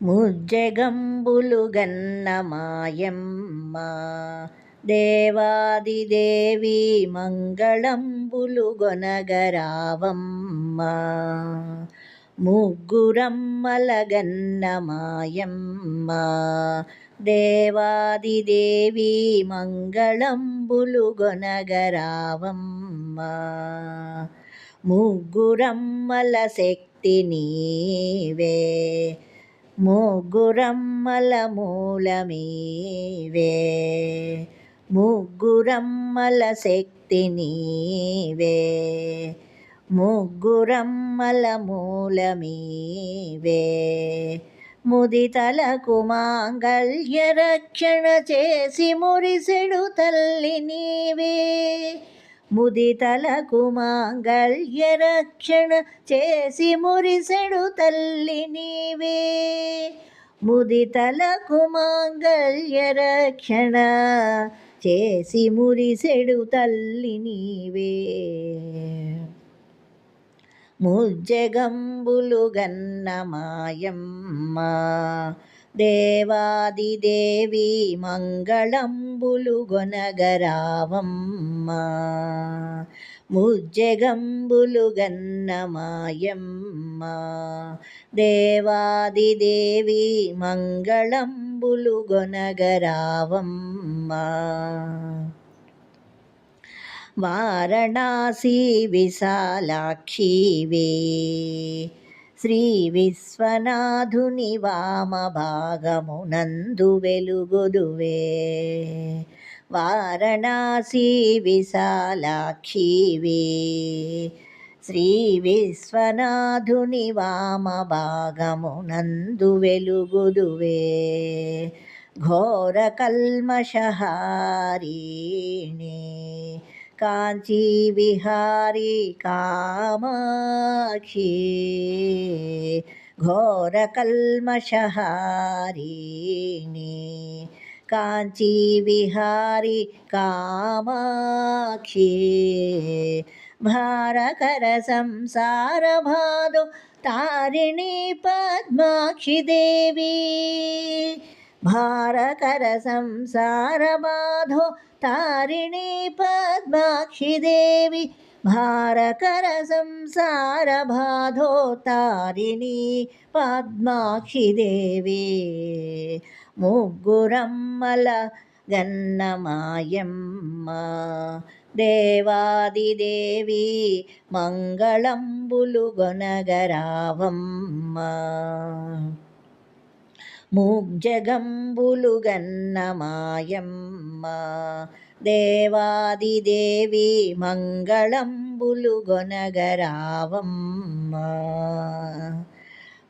ముజ్జగంబులు గన్న మాయమ్మ దేవాదిదేవి మంగళంబులు గొనగరావమ్మ. ముగ్గురమ్మల గన్న మాయమ్మ దేవాదిదేవి మంగళంబులు గొనగరావమ్మ. ముగ్గురమ్మల శక్తి నీవే, ముగ్గురమ్మల మూలమీవే. ముగ్గురమ్మల శక్తి నీవే, ముగ్గురమ్మల మూలమీవే. ముదితలకు మాంగళ్య రక్షణ చేసి మురిసెడు తల్లి నీవే. ముదితలకు మాంగళ్య రక్షణ చేసి మురిసెడు తల్లి నీవే. ముదితలకు మాంగళ్య రక్షణ చేసి మురిసెడు తల్లి నీవే. ముజ్జగంబులు గన్న మాయమ్మ దేవాదిదేవి మంగళంబులు గొనగరావమ్మ. ముజ్జగంబులు గన్న మాయమ్మ దేవాదిదేవి మంగళంబులు గొనగరావమ్మ. వారణాసి విశాలాక్షివే, శ్రీ విశ్వనాథుని వామభాగమునందు వెలుగుదువే. వారణాసి విశాలాక్షివే, శ్రీ విశ్వనాథుని వామభాగమునందు వెలుగుదువే. ఘోర కల్మషహారిణి కాంచీ విహారీ కామాక్షి. ఘోర కల్మషహారిణి కాంచీ విహారీ కామాక్షి. భారకర సంసార బాధో తారిణి పద్మాక్షి దేవి. భారకర సంసార బాధో తారిణి పద్మాక్షి దేవి. భారకర సంసార బాధో తారిణి పద్మాక్షి దేవి. ముగ్గురమ్మల గన్న మాయమ్మ దేవాదిదేవి మంగళంబులు గొనగరావమ్మ. ముజ్జగంబులు గన్న మాయమ్మ దేవాదిదేవి మంగళంబులు గొనగరావమ్మ.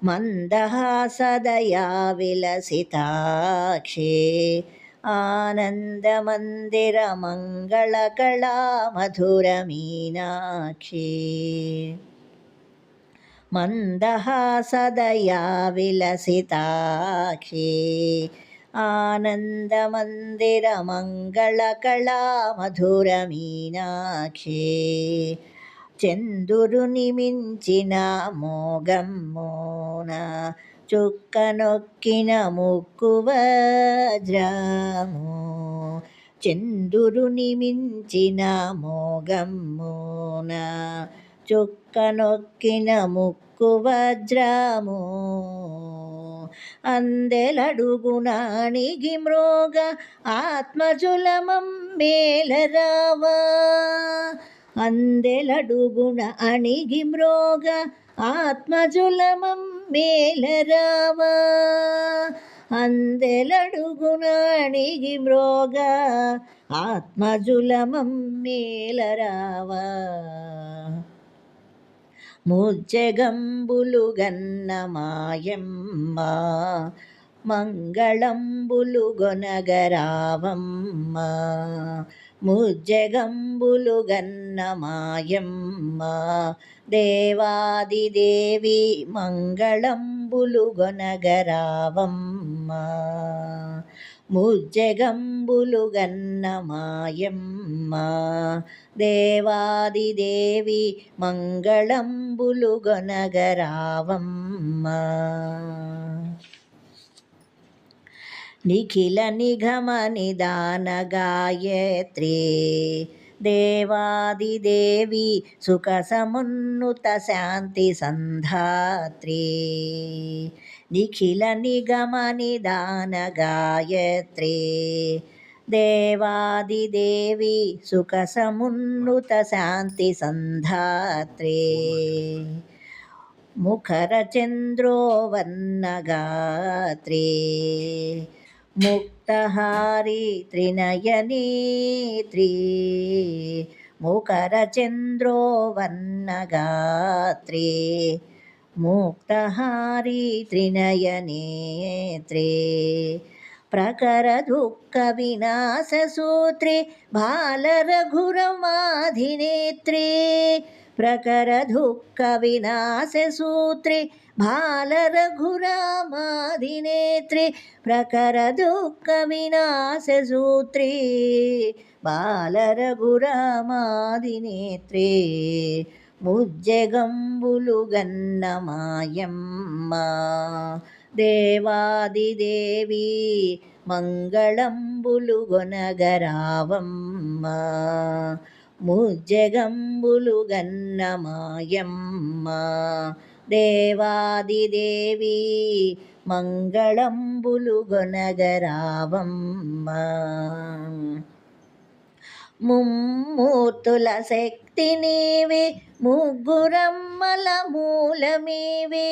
మందహాసదయా విలసితాక్షి ఆనందమందిర మంగళకళా మధుర మీనాక్షి. మందహాసదయా విలసితాక్షి ఆనందమందిర మంగళకళా మధుర మీనాక్షి. చందురుని మించిన మోగమ్మోన చుక్కనొక్కిన ముక్కు వజ్రము. చందురుని మించిన మోగమ్మోన చుక్కనొక్కిన ముక్కు వజ్రము. అందెలడుగున అణిగి మ్రోగ ఆత్మజులమమ్మేలరావా. అందెలడుగున అణిగి మ్రోగ ఆత్మజులమమ్మేలరావా. అందెలడుగున అణిగి మ్రోగ ఆత్మజులమమ్మేలరావా. ముజ్జగంబులు గన్న మాయమ్మ మంగళంబులు గొనగరావమ్మ. ముజ్జగంబులు గన్న మాయమ్మ దేవాదిదేవి మంగళంబులు గొనగరావమ్మ. ముజ్జగంబులు గన్న మాయమ్మ దేవాదిదేవి మంగళంబులు గొనగరావమ్మ. నిఖిల నిగమ నిదాన గాయత్రీ దేవాదిదేవి సుఖ సమున్నత శాంతి సంధాత్రీ నిఖిల నిగమ నిదాన గాయత్రీ దేవాదిదేవి సుఖ సమున్నత శాంతి సంధాత్రీ ముఖర చంద్రోవర్ణగాత్రీ ముక్తహారి త్రినయనేత్రీ ముఖర చంద్రోవర్ణగాత్రీ ముక్తహారి త్రినయనేత్రీ ప్రకర దుఃఖ వినాశ సూత్రి బాలరఘురమాధినేత్రీ ప్రకర దుఃఖ వినాశ సూత్రి బాలరఘురామాధినేత్రి ప్రకర దుఃఖ వినాశ సూత్రి బాలరఘురామాధినేత్రి ముజ్జగంబులు గన్న మాయమ్మ దేవాదిదేవి మంగళంబులు గొనగరావమ్మ ముజ్జగంబులు గన్న మాయమ్మ దేవాదిదేవి మంగళంబులు గొనగరావమ్మ ముమ్మూర్తుల శక్తి నీవే ముగ్గురమ్మల మూలమేవే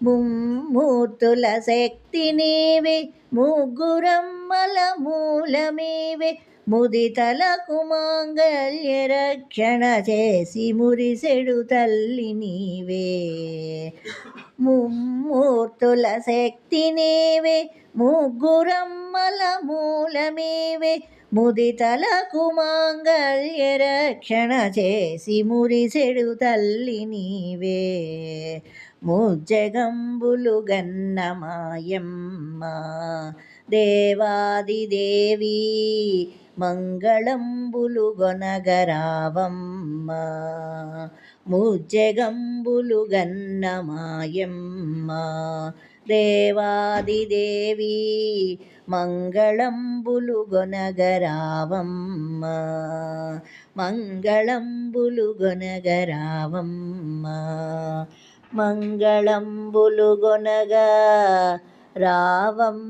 ముమ్మూర్తుల శక్తి నీవే ముగ్గురమ్మల మూలమేవే ముదితలకు మాంగళ్య రక్షణ చేసి మురిసెడు తల్లి నీవే ముమ్మూర్తుల శక్తి నీవే ముగ్గురమ్మల మూలమేవే ముదితలకు మాంగళ్య రక్షణ చేసి మురిసెడు తల్లి నీవే ముజ్జగంబులు గన్న మాయమ్మ దేవాదిదేవి మంగళంబులు గొనగరావమ్మ ముజ్జగంబులు గన్న మాయమ్మ దేవాదిదేవి మంగళంబులు గొనగరావమ్మ మంగళంబులు గొనగరావమ్మ మంగళంబులు గొనగా రావమ్మ